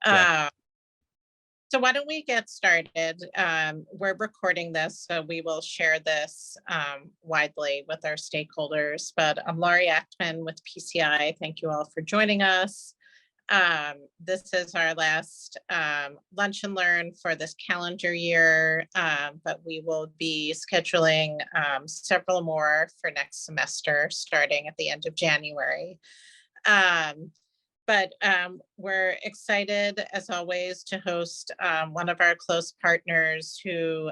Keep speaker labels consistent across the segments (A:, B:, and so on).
A: Yeah.
B: So why don't we get started? We're recording this, so we will share this widely with our stakeholders. But I'm Laurie Ackman with PCI. Thank you all for joining us. This is our last lunch and learn for this calendar year, but we will be scheduling several more for next semester, starting at the end of January. But we're excited, as always, to host one of our close partners who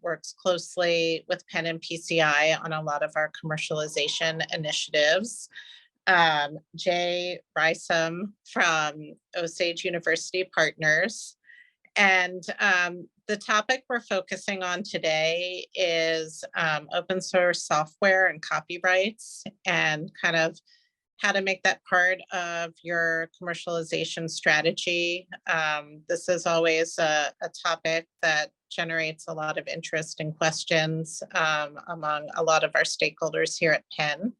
B: works closely with Penn and PCI on a lot of our commercialization initiatives. Ajay Rayasam from Osage University Partners. And the topic we're focusing on today is open source software and copyrights, and kind of how to make that part of your commercialization strategy. This is always a topic that generates a lot of interest and questions among a lot of our stakeholders here at Penn.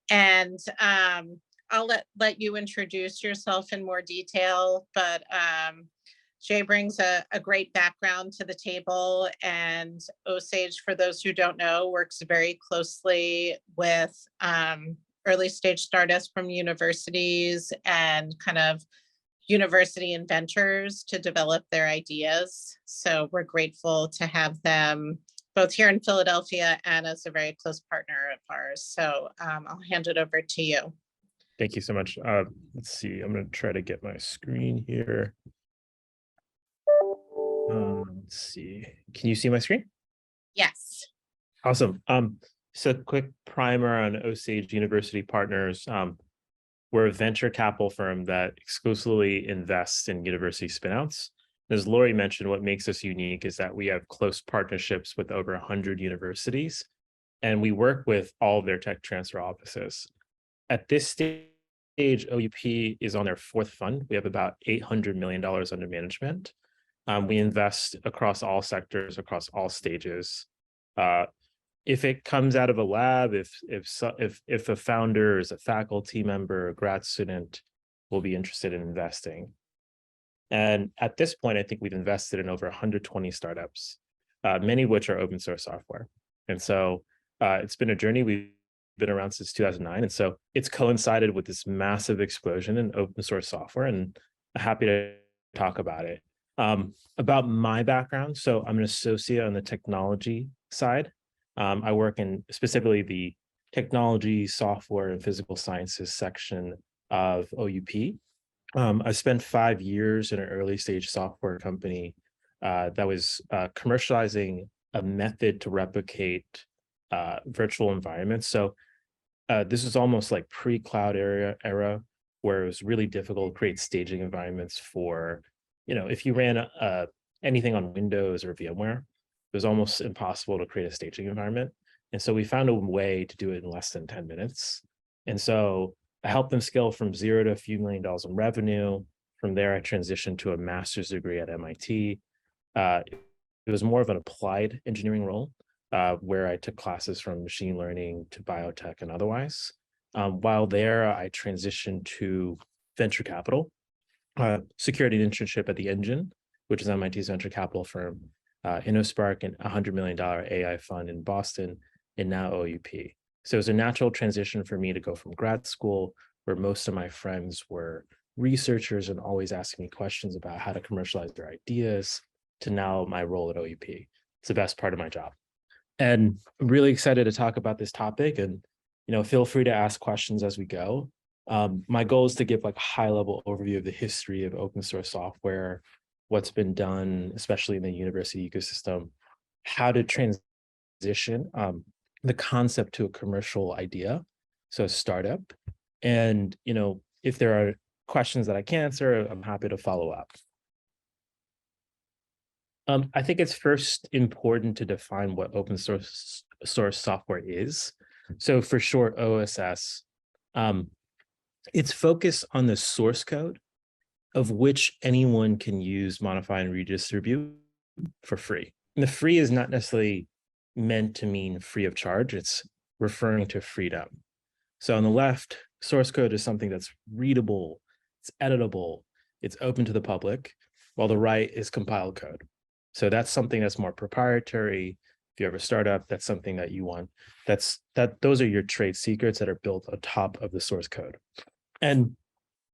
B: And I'll let you introduce yourself in more detail, but Jay brings a great background to the table, and Osage, for those who don't know, works very closely with early stage startups from universities and kind of university inventors to develop their ideas. So we're grateful to have them both here in Philadelphia and as a very close partner of ours. So I'll hand it over to you.
A: Thank you so much. Let's see, I'm going to try to get my screen here. Let's see. Can you see my screen?
B: Yes.
A: Awesome. So quick primer on Osage University Partners. We're a venture capital firm that exclusively invests in university spinouts. As Laurie mentioned, what makes us unique is that we have close partnerships with over 100 universities, and we work with all of their tech transfer offices. At this stage, OUP is on their fourth fund. We have about $800 million under management. We invest across all sectors, across all stages. If it comes out of a lab, if a founder is a faculty member, a grad student, will be interested in investing. And at this point, I think we've invested in over 120 startups, many of which are open source software. And so it's been a journey. We've been around since 2009. And so it's coincided with this massive explosion in open source software, and I'm happy to talk about it. About my background, so I'm an associate on the technology side. I work in specifically the technology, software, and physical sciences section of OUP. I spent 5 years in an early stage software company that was commercializing a method to replicate virtual environments. So this is almost like pre-cloud era where it was really difficult to create staging environments for, if you ran anything on Windows or VMware, it was almost impossible to create a staging environment. And so we found a way to do it in less than 10 minutes. And so I helped them scale from zero to a few $1 million in revenue. From there, I transitioned to a master's degree at MIT. It was more of an applied engineering role where I took classes from machine learning to biotech and otherwise. While there, I transitioned to venture capital, secured an internship at the Engine, which is MIT's venture capital firm, InnoSpark, and $100 million AI fund in Boston, and now OUP. So it was a natural transition for me to go from grad school, where most of my friends were researchers and always asking me questions about how to commercialize their ideas, to now my role at OUP. It's the best part of my job. And I'm really excited to talk about this topic, and feel free to ask questions as we go. My goal is to give like a high-level overview of the history of open source software, what's been done, especially in the university ecosystem, how to transition the concept to a commercial idea, so a startup. And, if there are questions that I can answer, I'm happy to follow up. I think it's first important to define what open source software is. So for short, OSS, it's focused on the source code of which anyone can use, modify, and redistribute for free. And the free is not necessarily meant to mean free of charge. It's referring to freedom. So on the left, source code is something that's readable, it's editable, it's open to the public, while the right is compiled code. So that's something that's more proprietary. If you have a startup, that's something that you want. Those are your trade secrets that are built on top of the source code. And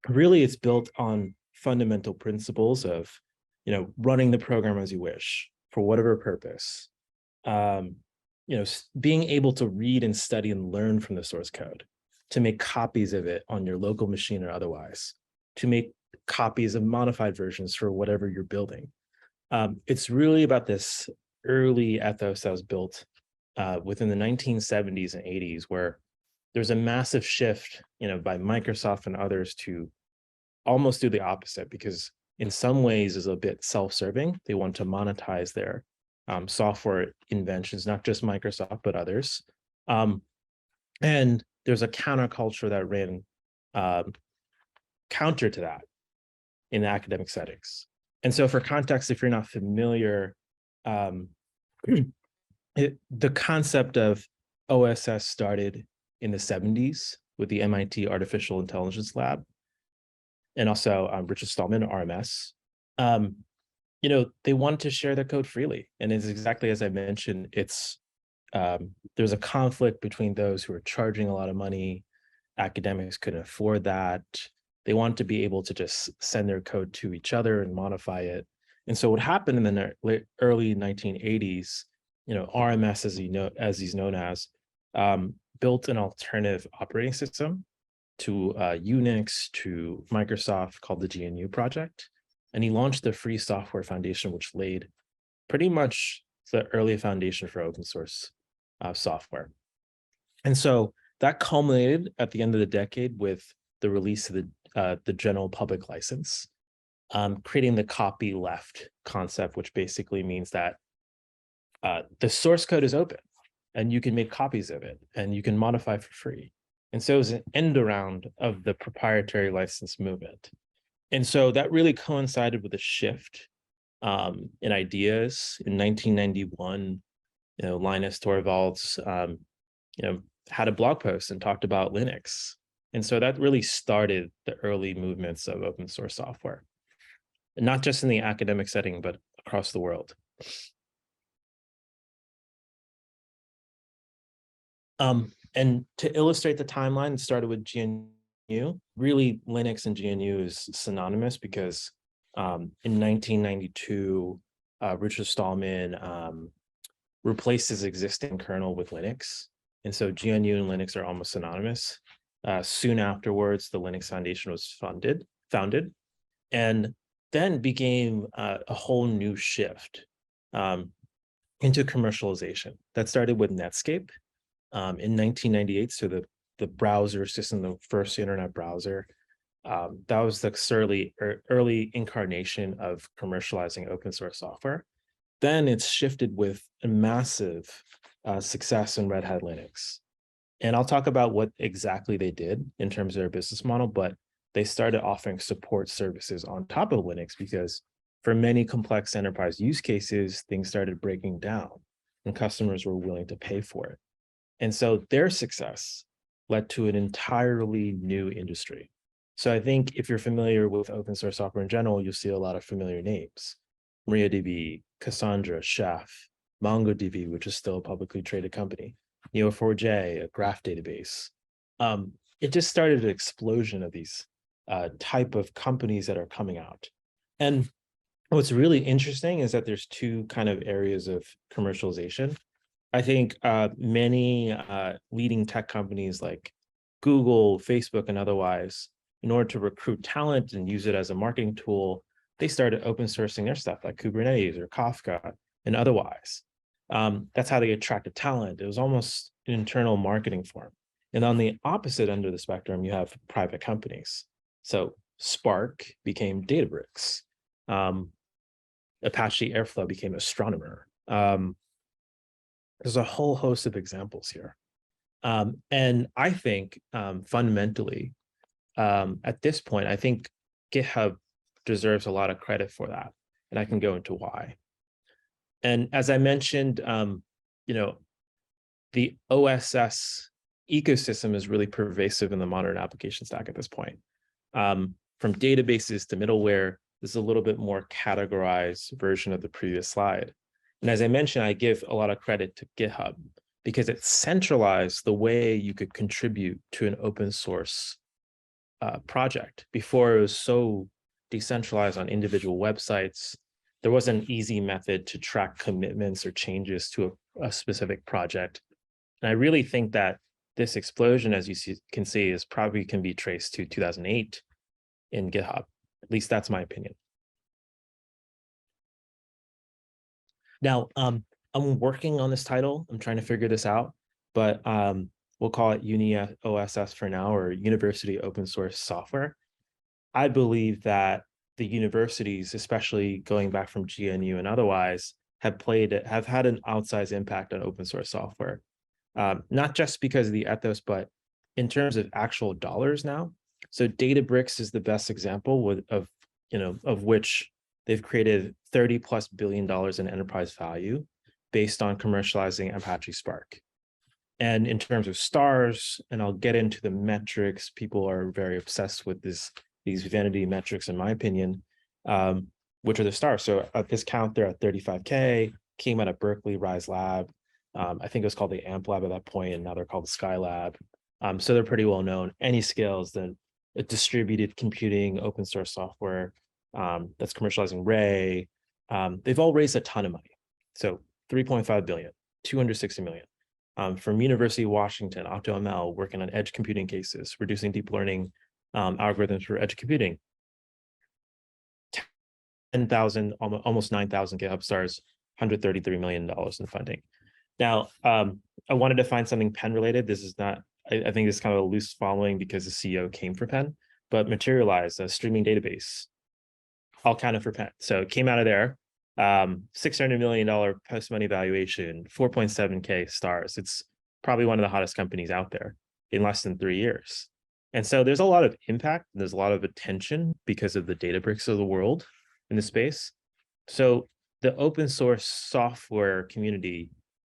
A: really it's built on fundamental principles of, running the program as you wish for whatever purpose. Being able to read and study and learn from the source code, to make copies of it on your local machine or otherwise, to make copies of modified versions for whatever you're building. It's really about this early ethos that was built within the 1970s and 80s, where there's a massive shift, by Microsoft and others to almost do the opposite, because in some ways is a bit self-serving. They want to monetize their software inventions, not just Microsoft, but others. And there's a counterculture that ran counter to that in academic settings. And so for context, if you're not familiar, the concept of OSS started in the 70s with the MIT Artificial Intelligence Lab, and also Richard Stallman, RMS. They wanted to share their code freely. And it's exactly as I mentioned, there's a conflict between those who are charging a lot of money. Academics couldn't afford that. They want to be able to just send their code to each other and modify it. And so what happened in the early 1980s, RMS, as he's known as, built an alternative operating system to Unix, to Microsoft, called the GNU project. And he launched the Free Software Foundation, which laid pretty much the early foundation for open source software. And so that culminated at the end of the decade with the release of the general public license, creating the copyleft concept, which basically means that the source code is open and you can make copies of it and you can modify for free. And so it was an end around of the proprietary license movement. And so that really coincided with a shift in ideas. In 1991, Linus Torvalds, had a blog post and talked about Linux. And so that really started the early movements of open source software, and not just in the academic setting, but across the world. And to illustrate the timeline, it started with GNU. Really, Linux and GNU is synonymous because in 1992, Richard Stallman replaced his existing kernel with Linux. And so GNU and Linux are almost synonymous. Soon afterwards, the Linux Foundation was founded, and then became a whole new shift into commercialization. That started with Netscape in 1998. So the browser system, the first internet browser, that was the early incarnation of commercializing open source software. Then it's shifted with a massive success in Red Hat Linux. And I'll talk about what exactly they did in terms of their business model, but they started offering support services on top of Linux because for many complex enterprise use cases, things started breaking down and customers were willing to pay for it. And so their success led to an entirely new industry. So I think if you're familiar with open source software in general, you'll see a lot of familiar names: MariaDB, Cassandra, Chef, MongoDB, which is still a publicly traded company, Neo4j, a graph database. It just started an explosion of these type of companies that are coming out. And what's really interesting is that there's two kind of areas of commercialization. I think many leading tech companies like Google, Facebook, and otherwise, in order to recruit talent and use it as a marketing tool, they started open sourcing their stuff like Kubernetes or Kafka and otherwise. That's how they attracted talent. It was almost an internal marketing form. And on the opposite end of the spectrum, you have private companies. So Spark became Databricks. Apache Airflow became Astronomer. There's a whole host of examples here. And I think fundamentally, at this point, I think GitHub deserves a lot of credit for that. And I can go into why. And as I mentioned, the OSS ecosystem is really pervasive in the modern application stack at this point. from databases to middleware. This is a little bit more categorized version of the previous slide. And as I mentioned, I give a lot of credit to GitHub because it centralized the way you could contribute to an open source project. Before, it was so decentralized on individual websites. There wasn't an easy method to track commitments or changes to a specific project. And I really think that this explosion, as you can see, is probably can be traced to 2008 in GitHub. At least that's my opinion. Now, I'm working on this title. I'm trying to figure this out, but we'll call it Uni OSS for now, or University Open Source Software. I believe that the universities, especially going back from GNU and otherwise, have had an outsized impact on open source software. Not just because of the ethos, but in terms of actual dollars now. So Databricks is the best example of which they've created $30+ billion in enterprise value based on commercializing Apache Spark. And in terms of stars, and I'll get into the metrics, people are very obsessed with these vanity metrics, in my opinion, which are the stars. So at this count, they're at 35K, came out of Berkeley Rise Lab. I think it was called the AMP Lab at that point, and now they're called the Sky Lab. So they're pretty well known. Any scales, then a distributed computing open source software that's commercializing Ray. They've all raised a ton of money. So 3.5 billion, 260 million. From University of Washington, OctoML, working on edge computing cases, reducing deep learning algorithms for edge computing. 10,000, almost 9,000 GitHub stars, $133 million in funding. Now, I wanted to find something Penn related. This is not, I think this is kind of a loose following because the CEO came from Penn, but Materialize, a streaming database, all counted for Penn. So it came out of there. $600 million post-money valuation, 4.7K stars. It's probably one of the hottest companies out there in less than 3 years. And so there's a lot of impact, and there's a lot of attention because of the Databricks of the world in the space. So the open source software community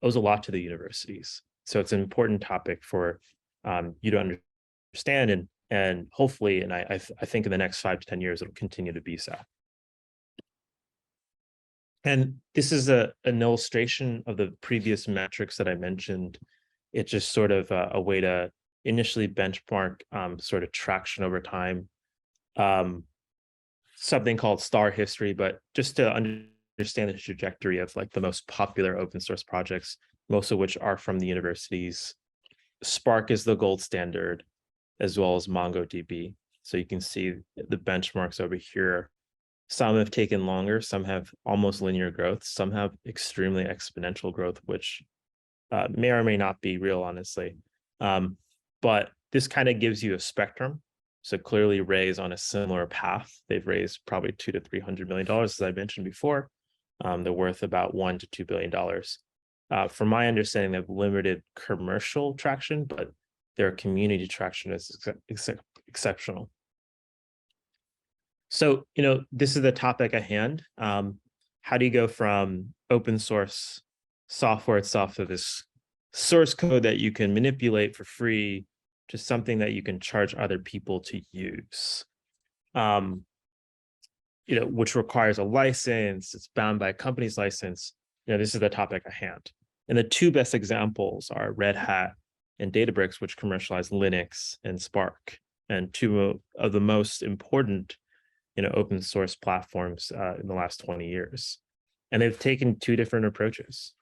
A: owes a lot to the universities. So it's an important topic for you to understand, and hopefully, and I think in the next 5 to 10 years, it'll continue to be so. And this is an illustration of the previous metrics that I mentioned. It's just sort of a way to initially benchmark sort of traction over time. Something called star history, but just to understand the trajectory of like the most popular open source projects, most of which are from the universities. Spark is the gold standard, as well as MongoDB. So you can see the benchmarks over here. Some have taken longer, some have almost linear growth, some have extremely exponential growth, which may or may not be real, honestly. But this kind of gives you a spectrum. So clearly Ray is on a similar path. They've raised probably $200 to $300 million, as I mentioned before. They're worth about $1 to $2 billion. From my understanding, they have limited commercial traction, but their community traction is exceptional. So, this is the topic at hand. How do you go from open source software itself to this source code that you can manipulate for free to something that you can charge other people to use? Which requires a license, it's bound by a company's license. This is the topic at hand. And the two best examples are Red Hat and Databricks, which commercialize Linux and Spark, and two of the most important open source platforms in the last 20 years. And they've taken two different approaches.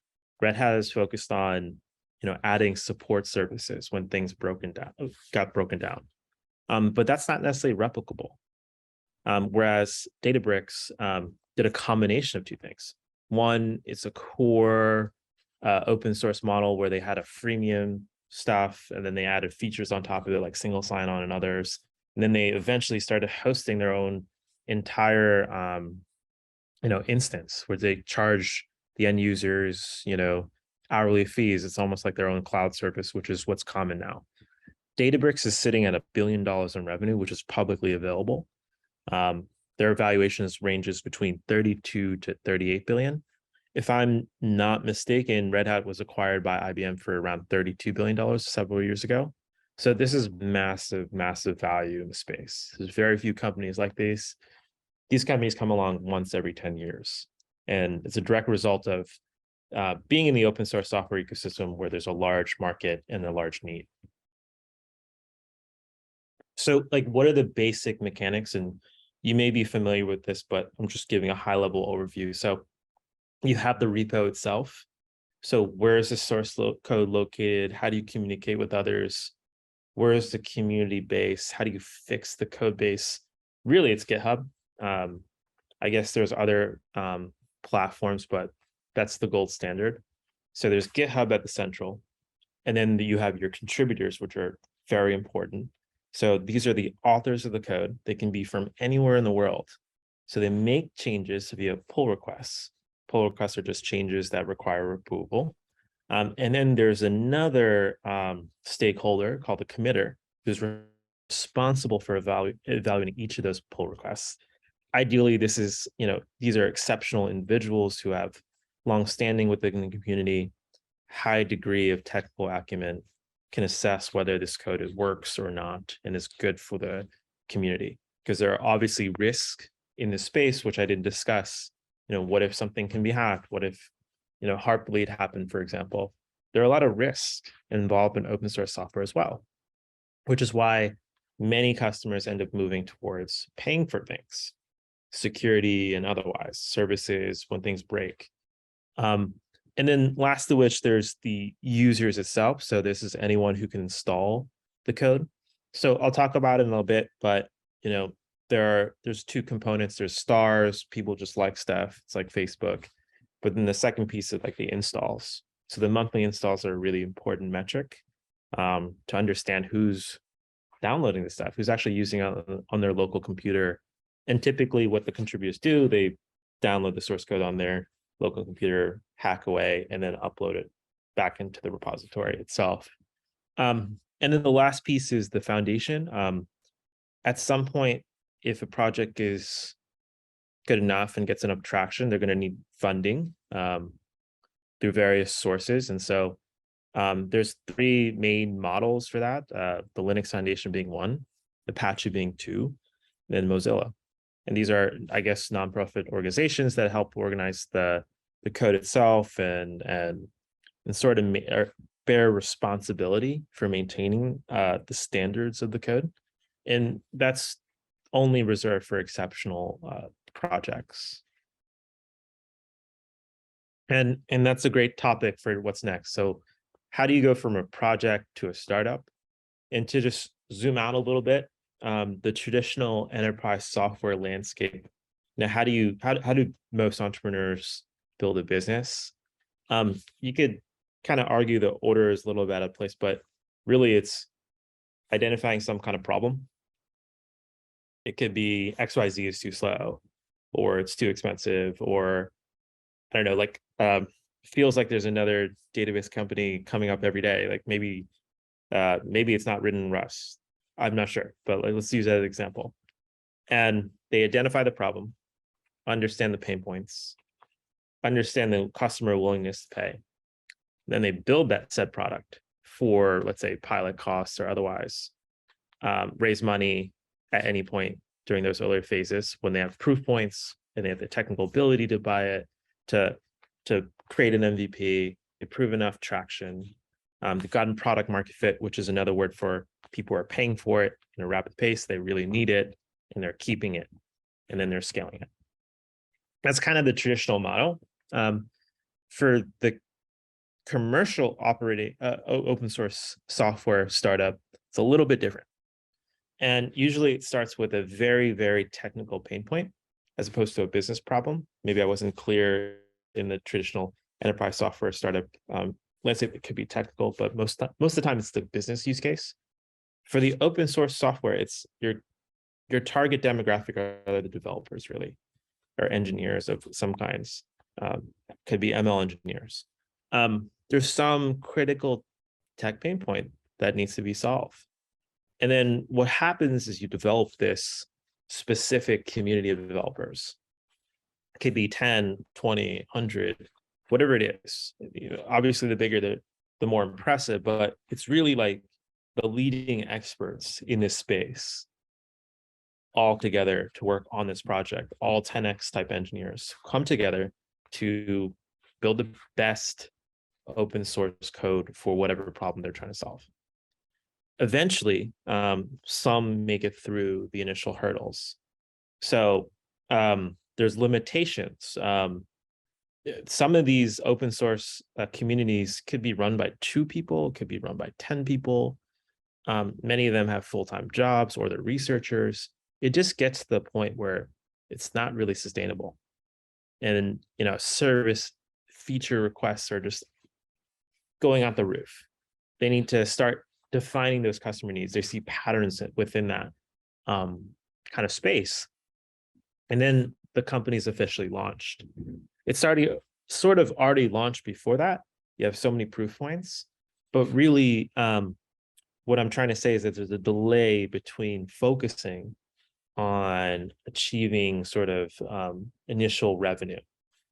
A: Red Hat is focused on, adding support services when things got broken down. But that's not necessarily replicable. Whereas Databricks did a combination of two things. One, it's a core open source model where they had a freemium stuff, and then they added features on top of it, like single sign-on and others. And then they eventually started hosting their own entire instance where they charge the end users hourly fees. It's almost like their own cloud service, which is what's common now. Databricks is sitting at $1 billion in revenue, which is publicly available. Their valuations ranges between 32 to 38 billion. If I'm not mistaken, Red Hat was acquired by IBM for around $32 billion several years ago. So this is massive, massive value in the space. There's very few companies like these. These companies come along once every 10 years. And it's a direct result of being in the open source software ecosystem where there's a large market and a large need. So like, what are the basic mechanics? And you may be familiar with this, but I'm just giving a high level overview. So you have the repo itself. So where is the source code located? How do you communicate with others? Where is the community base? How do you fix the code base? Really, it's GitHub. I guess there's other platforms, but that's the gold standard. So there's GitHub at the central, and then you have your contributors, which are very important. So these are the authors of the code. They can be from anywhere in the world. So they make changes via pull requests. Pull requests are just changes that require approval. And then there's another stakeholder called the committer who's responsible for evaluating each of those pull requests. Ideally, this is, these are exceptional individuals who have long standing within the community, high degree of technical acumen, can assess whether this code works or not and is good for the community. Because there are obviously risks in this space, which I didn't discuss. What if something can be hacked? What if, Heartbleed happened, for example? There are a lot of risks involved in open source software as well, which is why many customers end up moving towards paying for things, security and otherwise, services when things break. And then last of which, there's the users itself. So this is anyone who can install the code. So I'll talk about it in a little bit, but there's two components. There's stars, people just like stuff. It's like Facebook. But then the second piece is like the installs. So the monthly installs are a really important metric to understand who's downloading the stuff, who's actually using it on their local computer. And typically what the contributors do, they download the source code on their local computer, hack away, and then upload it back into the repository itself. And then the last piece is the foundation. At some point, if a project is good enough and gets enough traction, they're going to need funding through various sources. And so there's three main models for that, the Linux Foundation being one, Apache being two, then Mozilla. And these are, I guess, nonprofit organizations that help organize the code itself and sort of bear responsibility for maintaining the standards of the code. And that's only reserved for exceptional projects. And that's a great topic for what's next. So how do you go from a project to a startup? And to just zoom out a little bit, the traditional enterprise software landscape. Now, how do most entrepreneurs build a business? You could kind of argue the order is a little bit out of place, but really it's identifying some kind of problem. It could be XYZ is too slow, or it's too expensive, or I don't know, like feels like there's another database company coming up every day. Like maybe it's not written in Rust. I'm not sure, but let's use that as an example. And they identify the problem, understand the pain points, understand the customer willingness to pay. Then they build that said product for, let's say, pilot costs or otherwise, raise money at any point during those earlier phases when they have proof points and they have the technical ability to buy it, to create an MVP, they prove enough traction. They've gotten product market fit, which is another word for people are paying for it in a rapid pace. They really need it and they're keeping it, and then they're scaling it. That's kind of the traditional model. For the commercial operating open source software startup, it's a little bit different. And usually it starts with a very, very technical pain point as opposed to a business problem. Maybe I wasn't clear in the traditional enterprise software startup. Let's say it could be technical, but most of the time it's the business use case. For the open source software, it's your target demographic are the developers, really, or engineers of some kinds. Could be ML engineers. There's some critical tech pain point that needs to be solved. And then what happens is you develop this specific community of developers. It could be 10, 20, 100, whatever it is. Obviously, the bigger, the more impressive, but it's really like the leading experts in this space all together to work on this project. All 10x type engineers come together to build the best open source code for whatever problem they're trying to solve. Eventually, some make it through the initial hurdles. So there's limitations. Some of these open source communities could be run by 2 people, could be run by 10 people. Many of them have full-time jobs or they're researchers. It just gets to the point where it's not really sustainable. And, service feature requests are just going out the roof. They need to start defining those customer needs. They see patterns within that kind of space. And then the company's officially launched. It's already sort of already launched before that. You have so many proof points, but really what I'm trying to say is that there's a delay between focusing on achieving sort of initial revenue.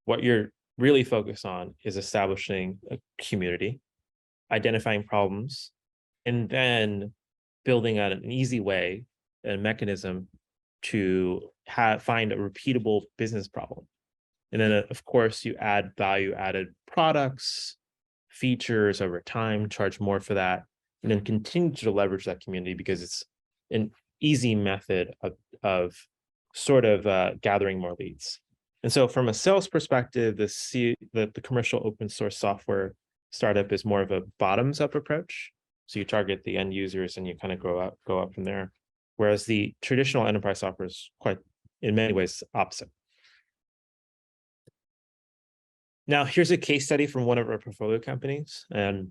A: What you're really focused on is establishing a community, identifying problems, and then building out an easy way and mechanism to find a repeatable business problem. And then, of course, you add value-added products, features over time, charge more for that, and then continue to leverage that community because it's an easy method of sort of gathering more leads. And so from a sales perspective, the commercial open source software startup is more of a bottoms-up approach. So you target the end users and you kind of go up from there. Whereas the traditional enterprise software is quite, in many ways, opposite. Now, here's a case study from one of our portfolio companies, and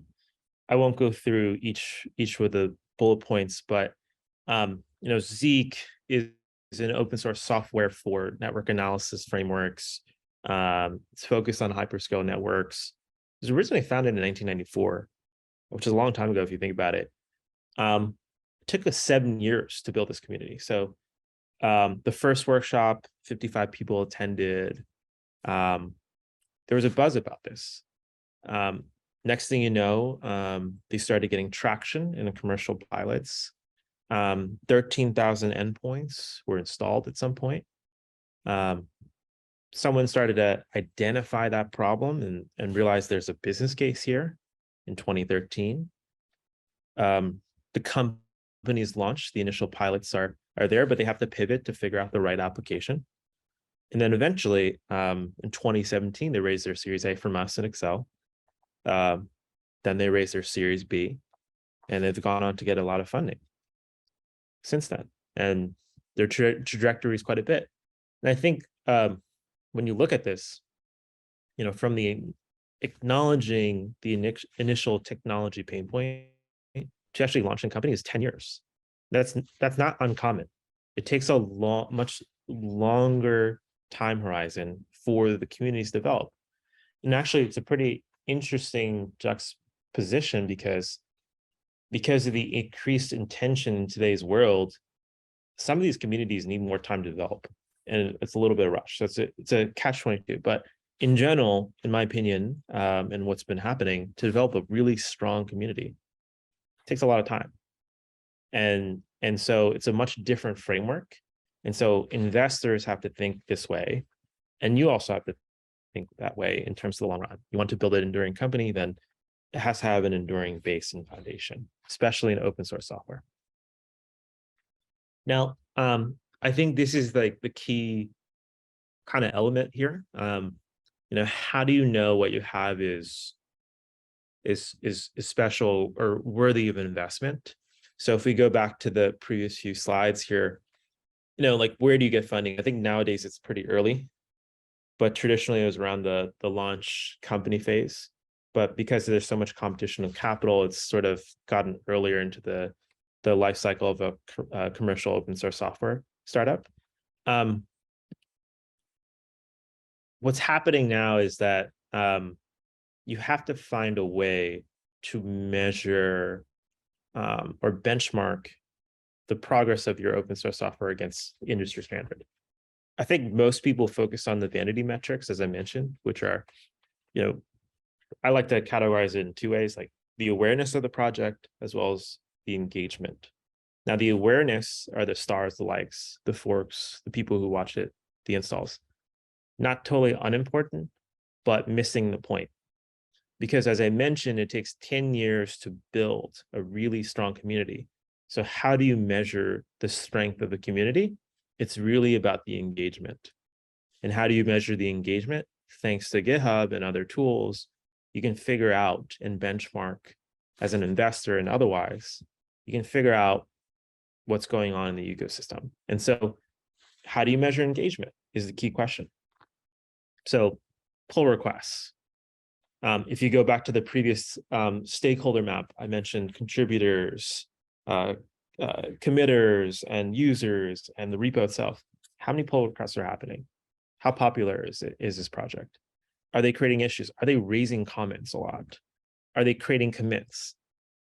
A: I won't go through each with the bullet points, but Zeek is an open source software for network analysis frameworks. It's focused on hyperscale networks. It was originally founded in 1994, which is a long time ago if you think about it. It took us 7 years to build this community. So the first workshop, 55 people attended. There was a buzz about this. Next thing you know, they started getting traction in the commercial pilots. 13,000 endpoints were installed at some point. Someone started to identify that problem and realize there's a business case here in 2013. The company's launched, the initial pilots are there, but they have to pivot to figure out the right application. And then eventually, in 2017, they raised their Series A from us in Excel. Then they raised their Series B, and they've gone on to get a lot of funding since then. And their trajectory is quite a bit. And I think when you look at this, from the acknowledging the initial technology pain point to actually launching a company is 10 years. That's not uncommon. It takes a much longer time horizon for the communities to develop. And actually, it's a pretty interesting juxtaposition because of the increased intention in today's world, some of these communities need more time to develop, and it's a little bit of rush. So it's a catch-22. But in general, in my opinion, and what's been happening, to develop a really strong community takes a lot of time, and so it's a much different framework. And so investors have to think this way, and you also have to think that way in terms of the long run. You want to build an enduring company, then it has to have an enduring base and foundation, especially in open source software. Now, I think this is like the key kind of element here. How do you know what you have is special or worthy of investment? So if we go back to the previous few slides here, where do you get funding? I think nowadays it's pretty early, but traditionally it was around the launch company phase. But because there's so much competition of capital, it's sort of gotten earlier into the life cycle of a commercial open source software startup. What's happening now is that you have to find a way to measure or benchmark the progress of your open source software against industry standard. I think most people focus on the vanity metrics, as I mentioned, which are, I like to categorize it in 2 ways, like the awareness of the project, as well as the engagement. Now, the awareness are the stars, the likes, the forks, the people who watch it, the installs. Not totally unimportant, but missing the point. Because as I mentioned, it takes 10 years to build a really strong community. So how do you measure the strength of the community? It's really about the engagement. And how do you measure the engagement? Thanks to GitHub and other tools, you can figure out and benchmark as an investor and otherwise, you can figure out what's going on in the ecosystem. And so how do you measure engagement is the key question. So pull requests. If you go back to the previous stakeholder map, I mentioned contributors, committers, and users, and the repo itself. How many pull requests are happening? How popular is this project? Are they creating issues? Are they raising comments a lot? Are they creating commits?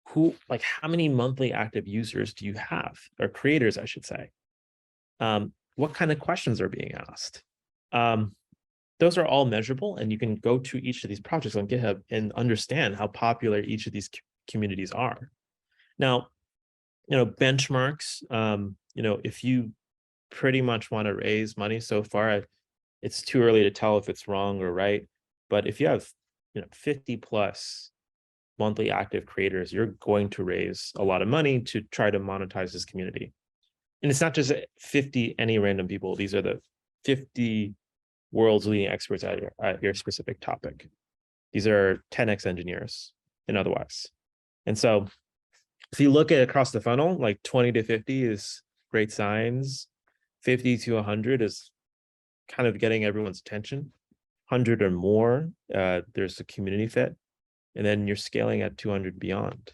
A: How many monthly active users do you have, or creators, I should say? What kind of questions are being asked? Those are all measurable, and you can go to each of these projects on GitHub and understand how popular each of these communities are. Now, benchmarks, if you pretty much want to raise money so far, it's too early to tell if it's wrong or right. But if you have, 50 plus monthly active creators, you're going to raise a lot of money to try to monetize this community. And it's not just 50 any random people. These are the 50 world's leading experts at your specific topic. These are 10x engineers and otherwise. And so if you look at across the funnel, like 20 to 50 is great signs. 50 to 100 is kind of getting everyone's attention. 100 or more, there's a community fit. And then you're scaling at 200 beyond.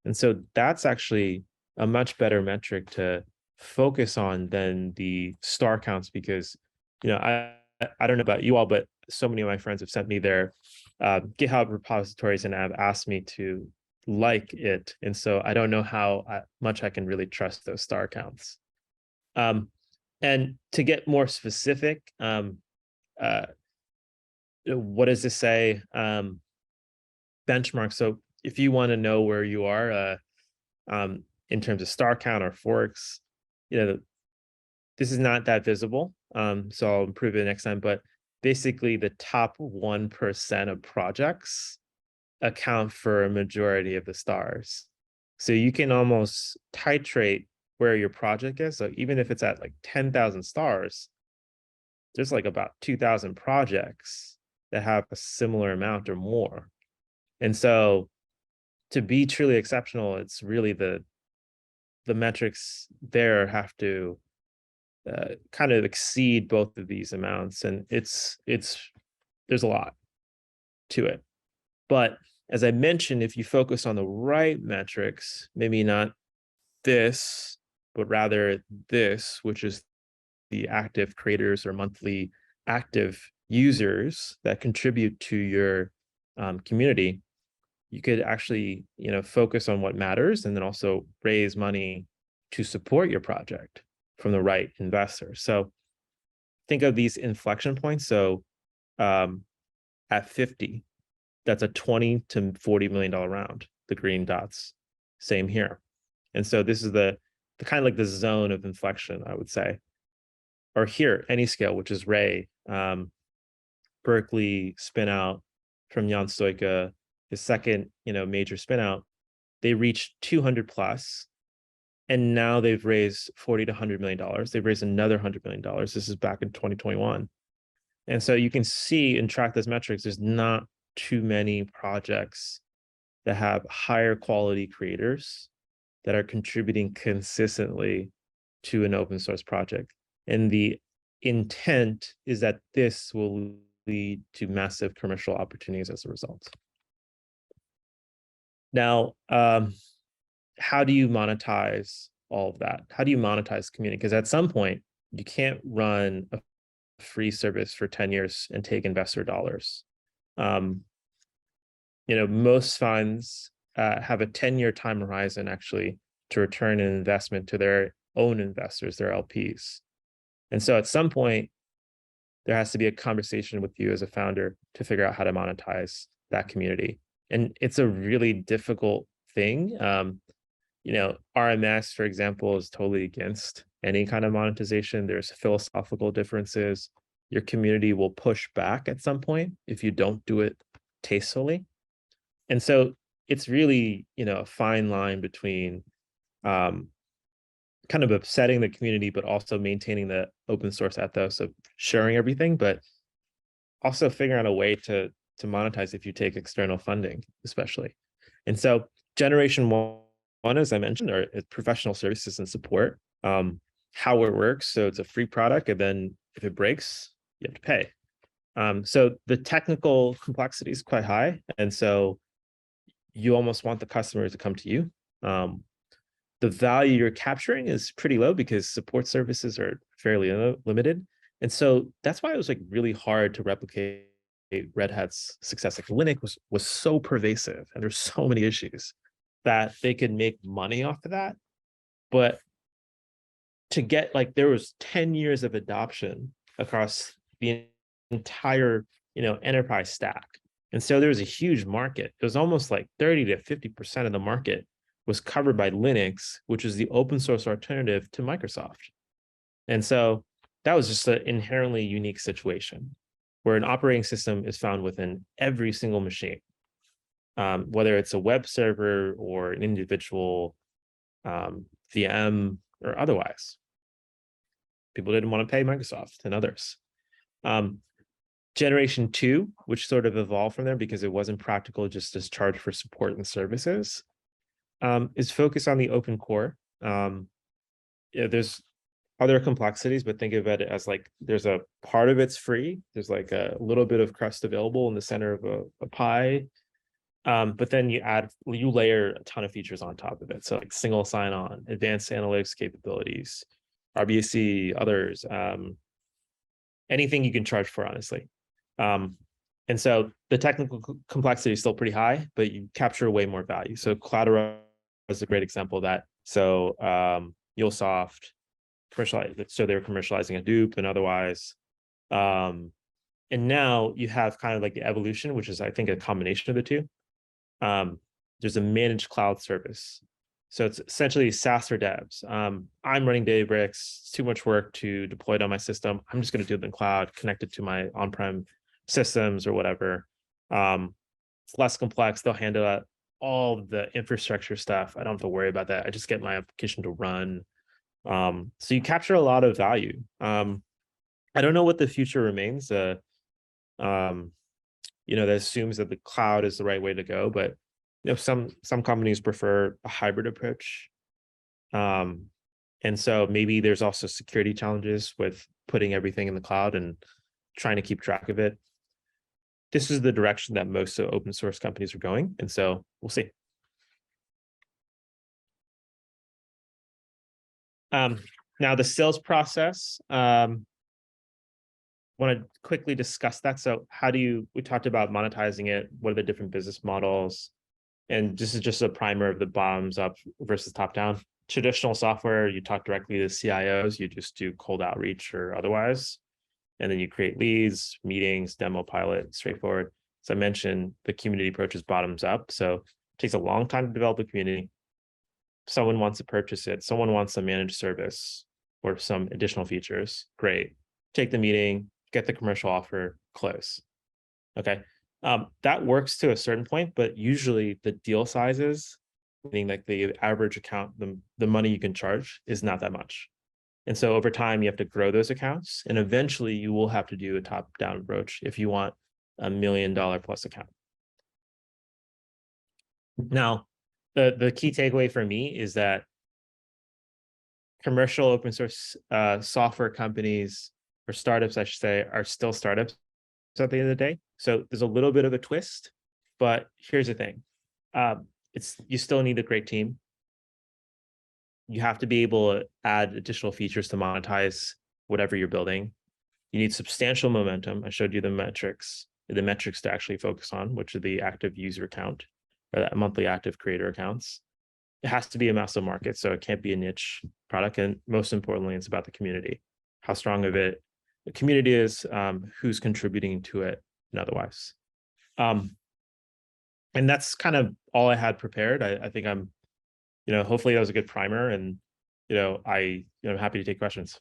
A: And so that's actually a much better metric to focus on than the star counts, because, I don't know about you all, but so many of my friends have sent me their GitHub repositories and have asked me to like it. And so I don't know how much I can really trust those star counts. And to get more specific, what does this say? Benchmark. So if you want to know where you are in terms of star count or forks, this is not that visible. So I'll improve it next time. But basically, the top 1% of projects account for a majority of the stars. So you can almost titrate where your project is. So even if it's at like 10,000 stars, there's like about 2,000 projects that have a similar amount or more. And so to be truly exceptional, it's really the metrics there have to kind of exceed both of these amounts. And there's a lot to it. But as I mentioned, if you focus on the right metrics, maybe not this, but rather this, which is the active creators or monthly active users that contribute to your community, you could actually, focus on what matters and then also raise money to support your project from the right investor. So think of these inflection points. So at 50, that's a $20 to $40 million round, the green dots. Same here. And so this is the kind of like the zone of inflection, I would say. Or here, Anyscale, which is Ray, Berkeley spin out from Jan Stoika, his second, major spin out. They reached 200 plus, and now they've raised $40 to $100 million. They've raised another $100 million. This is back in 2021. And so you can see and track those metrics. There's not too many projects that have higher quality creators that are contributing consistently to an open source project. And the intent is that this will lead to massive commercial opportunities as a result. Now, how do you monetize all of that? How do you monetize community? Because at some point, you can't run a free service for 10 years and take investor dollars. Most funds have a 10-year time horizon actually to return an investment to their own investors, their LPs. And so at some point, there has to be a conversation with you as a founder to figure out how to monetize that community. And it's a really difficult thing. RMS, for example, is totally against any kind of monetization. There's philosophical differences. Your community will push back at some point if you don't do it tastefully. And so it's really, a fine line between kind of upsetting the community, but also maintaining the open source ethos of sharing everything, but also figuring out a way to monetize if you take external funding, especially. And so generation one, as I mentioned, are professional services and support. How it works, so it's a free product, and then if it breaks, you have to pay. So the technical complexity is quite high, and so you almost want the customer to come to you. The value you're capturing is pretty low because support services are fairly limited. And so that's why it was like really hard to replicate Red Hat's success. Like Linux was so pervasive and there's so many issues that they could make money off of that. But to get there was 10 years of adoption across the entire, enterprise stack. And so there was a huge market. It was almost like 30 to 50% of the market was covered by Linux, which is the open source alternative to Microsoft. And so that was just an inherently unique situation where an operating system is found within every single machine, whether it's a web server or an individual VM or otherwise. People didn't want to pay Microsoft and others. Generation 2, which sort of evolved from there because it wasn't practical just to charge for support and services, is focused on the open core. There's other complexities, but think of it as there's a part of it's free. There's a little bit of crust available in the center of a pie. But then you layer a ton of features on top of it. So single sign-on, advanced analytics capabilities, RBAC, others, anything you can charge for, honestly. And so the technical complexity is still pretty high, but you capture way more value. So Cloudera is a great example of that. So MuleSoft, so they were commercializing Hadoop and otherwise. And now you have kind of the evolution, which is, I think, a combination of the two. There's a managed cloud service. So it's essentially SaaS for devs. I'm running Databricks. It's too much work to deploy it on my system. I'm just going to do it in the cloud, connect it to my on-prem systems or whatever. It's less complex. They'll handle all the infrastructure stuff. I don't have to worry about that. I just get my application to run. So you capture a lot of value. I don't know what the future remains. That assumes that the cloud is the right way to go, but some companies prefer a hybrid approach. And so maybe there's also security challenges with putting everything in the cloud and trying to keep track of it. This is the direction that most open source companies are going. And so we'll see. Now the sales process, want to quickly discuss that. So we talked about monetizing it. What are the different business models? And this is just a primer of the bottoms up versus top down. Traditional software, you talk directly to CIOs, you just do cold outreach or otherwise. And then you create leads, meetings, demo pilot, straightforward. So I mentioned the community approach is bottoms up. So it takes a long time to develop a community. Someone wants to purchase it. Someone wants a managed service or some additional features. Great. Take the meeting, get the commercial offer, close. Okay. That works to a certain point, but usually the deal sizes, meaning the average account, the money you can charge is not that much. And so over time, you have to grow those accounts. And eventually you will have to do a top-down approach if you want $1 million plus account. Now, the key takeaway for me is that commercial open source software companies, or startups, I should say, are still startups at the end of the day. So there's a little bit of a twist, but here's the thing. You still need a great team. You have to be able to add additional features to monetize whatever you're building. You need substantial momentum. I showed you the metrics to actually focus on, which are the active user count or that monthly active creator accounts. It has to be a massive market, so it can't be a niche product. And most importantly, it's about the community, how strong of it the community is, who's contributing to it, and otherwise. And that's kind of all I had prepared. I think I'm hopefully that was a good primer, and I'm happy to take questions.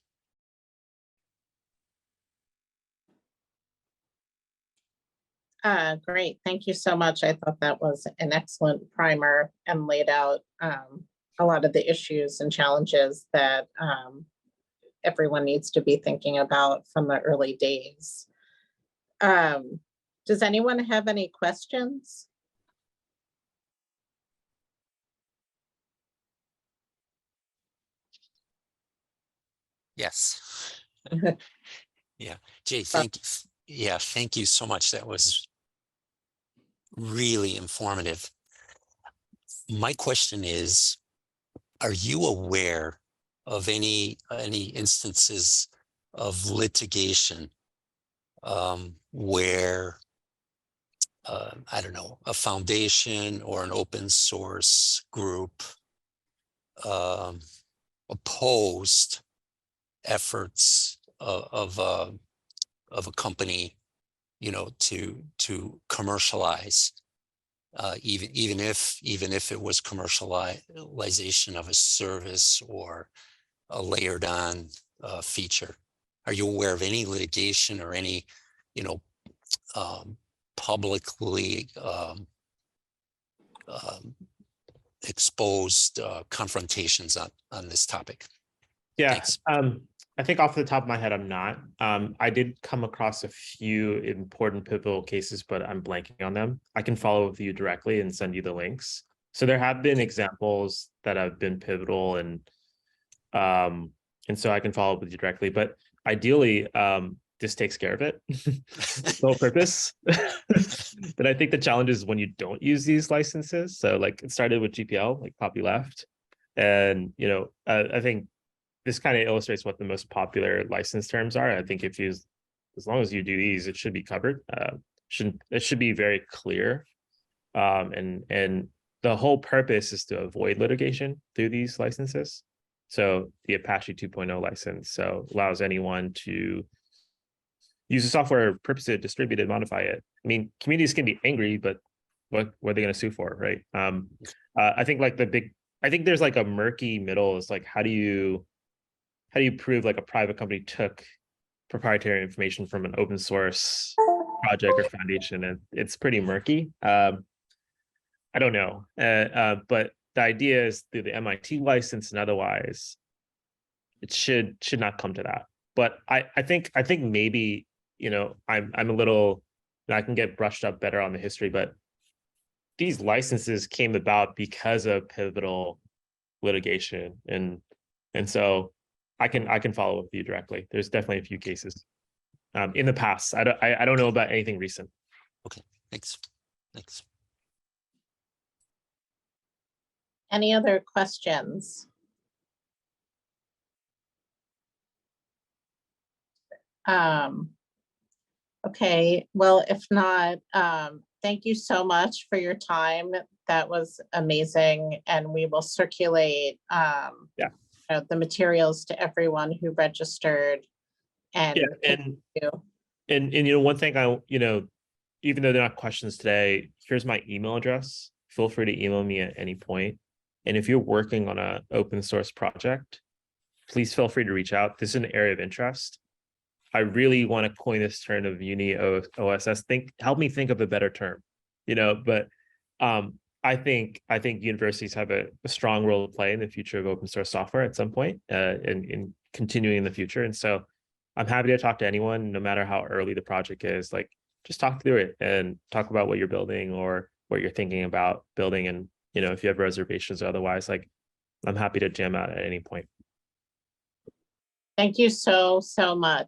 B: Great. Thank you so much. I thought that was an excellent primer and laid out a lot of the issues and challenges that everyone needs to be thinking about from the early days. Does anyone have any questions?
C: Yes. Yeah, Jay, thank you. Yeah, thank you so much. That was really informative. My question is, are you aware of any instances of litigation where I don't know, a foundation or an open source group opposed efforts of a company, to commercialize, even if it was commercialization of a service or a layered on feature? Are you aware of any litigation or any, publicly exposed confrontations on this topic?
A: Yeah.
C: Thanks.
A: I think off the top of my head, I'm not. I did come across a few important pivotal cases, but I'm blanking on them. I can follow with you directly and send you the links. So there have been examples that have been pivotal, and so I can follow up with you directly. But ideally, this takes care of it. Sole purpose. But I think the challenge is when you don't use these licenses. So like it started with GPL, like Poppy left, and I think this kind of illustrates what the most popular license terms are. I think as long as you do these, it should be covered. It should be very clear. And the whole purpose is to avoid litigation through these licenses. So the Apache 2.0 license allows anyone to use the software, purpose it, distribute it, modify it. I mean, communities can be angry, but what are they going to sue for, right? I think there's like a murky middle. It's like, how do you prove like a private company took proprietary information from an open source project or foundation? And it's pretty murky. I don't know, but the idea is through the MIT license and otherwise, it should not come to that. But I think maybe I'm a little, I can get brushed up better on the history, but these licenses came about because of pivotal litigation, and so I can follow with you directly. There's definitely a few cases in the past. I don't know about anything recent.
C: Okay, thanks.
B: Any other questions? Okay, well, if not, thank you so much for your time. That was amazing, and we will circulate the materials to everyone who registered. And
A: one thing even though they're not questions today, here's my email address. Feel free to email me at any point. And if you're working on an open source project, please feel free to reach out. This is an area of interest. I really want to coin this term of Uni OSS. Help me think of a better term, but I think universities have a strong role to play in the future of open source software at some point, in continuing in the future. And so I'm happy to talk to anyone, no matter how early the project is. Like, just talk through it and talk about what you're building or what you're thinking about building. And if you have reservations or otherwise, like, I'm happy to jam out at any point.
B: Thank you so much.